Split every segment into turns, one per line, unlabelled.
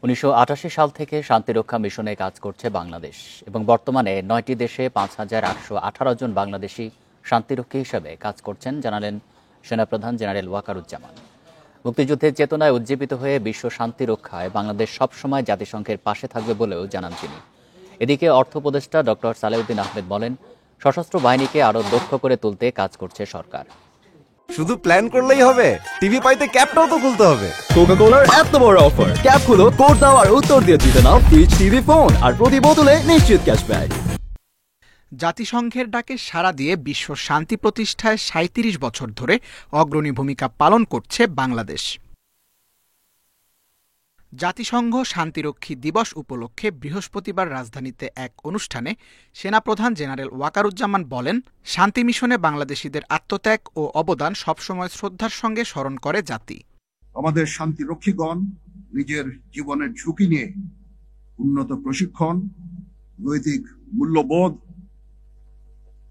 1988 সাল থেকে শান্তিরক্ষা মিশনে কাজ করছে বাংলাদেশ এবং বর্তমানে 9টি দেশে 5,818 জন বাংলাদেশি শান্তিরক্ষী হিসেবে কাজ করছেন, জানালেন সেনাপ্রধান জেনারেল ওয়াকারুজ্জামান। মুক্তিযুদ্ধের চেতনায় উজ্জীবিত হয়ে বিশ্ব শান্তি রক্ষায় বাংলাদেশ সবসময় জাতিসংঘের পাশে থাকবে বলেও জানান তিনি। এদিকে অর্থ উপদেষ্টা ডক্টর সালেউদ্দিন আহমেদ বলেন, সশস্ত্র বাহিনীকে আরও দক্ষ করে তুলতে কাজ করছে সরকার।
শুধু প্ল্যান করলেই হবে, টিভি পাইতে ক্যাপটাও তো খুলতে হবে।
কোকা কোলার এত বড় অফার, ক্যাপ খুলো, কোড দাও আর উত্তর দিয়ে জিতে নাও ফ্রিজ, টিভি, ফোন আর প্রতি বোতলে নিশ্চিত ক্যাশব্যাক।
জাতিসংঘের ডাকে সাড়া দিয়ে বিশ্ব শান্তি প্রতিষ্ঠায় ৩৭ বছর ধরে অগ্রণী ভূমিকা পালন করছে বাংলাদেশ। জাতিসংঘ শান্তিরক্ষী দিবস উপলক্ষে বৃহস্পতিবার রাজধানীতে এক অনুষ্ঠানে সেনাপ্রধান জেনারেল ওয়াকারুজ্জামান বলেন, শান্তি মিশনে বাংলাদেশিদের আত্মত্যাগ ও অবদান সবসময় শ্রদ্ধার সঙ্গে স্মরণ করে জাতি।
আমাদের শান্তিরক্ষীগণ নিজের জীবনের ঝুঁকি নিয়ে উন্নত প্রশিক্ষণ, নৈতিক মূল্যবোধ,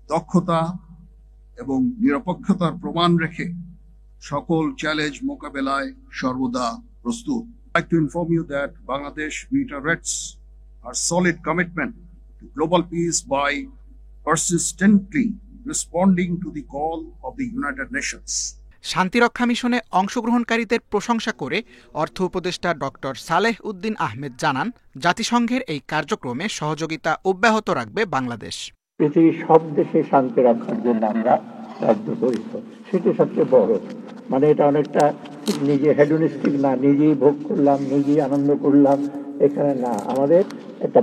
দক্ষতা এবং নিরপেক্ষতার প্রমাণ রেখে সকল চ্যালেঞ্জ মোকাবেলায় সর্বদা প্রস্তুত। I'd like to inform you that Bangladesh reiterates our solid commitment to global peace by persistently responding to the call of the United Nations.
শান্তিরক্ষা মিশনে অংশগ্রহণকারীদের প্রশংসা করে অর্থ উপদেষ্টা ডক্টর সালেহ উদ্দিন আহমেদ জানান, জাতিসংঘের এই কার্যক্রমে সহযোগিতা অব্যাহত রাখবে বাংলাদেশ।
পৃথিবীর সব দেশে শান্তি রক্ষার জন্য আমরা বদ্ধপরিত, সেটি সবচেয়ে বড়। মানে এটা অনেকটা নিজে হেডোনিস্টিক না, নিজেই ভোগ করলাম, নিজেই আনন্দ করলাম, এখানে না। আমাদের একটা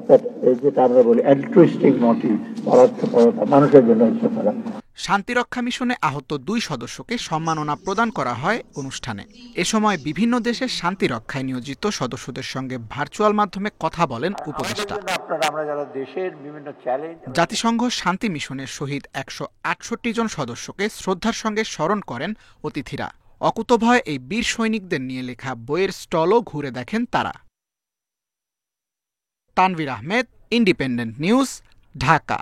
যেটা আমরা বলি অ্যালট্রুইস্টিক মোটিভ, পরোক্ষপরতা, মানুষের জন্য ইচ্ছে করা।
শান্তিরক্ষা মিশনে আহত 2 সদস্যকে সম্মাননা প্রদান করা হয় অনুষ্ঠানে। এ সময় বিভিন্ন দেশের শান্তি রক্ষায় নিয়োজিত সদস্যদের সঙ্গে ভার্চুয়াল মাধ্যমে কথা বলেন উপদেষ্টা। জাতিসংঘ শান্তি মিশনের শহীদ 168 জন সদস্যকে শ্রদ্ধার সঙ্গে স্মরণ করেন অতিথিরা। অকুতভয় এই বীর সৈনিকদের নিয়ে লেখা বইয়ের স্টলও ঘুরে দেখেন তারা। Tanvir Ahmed, independent news, Dhaka.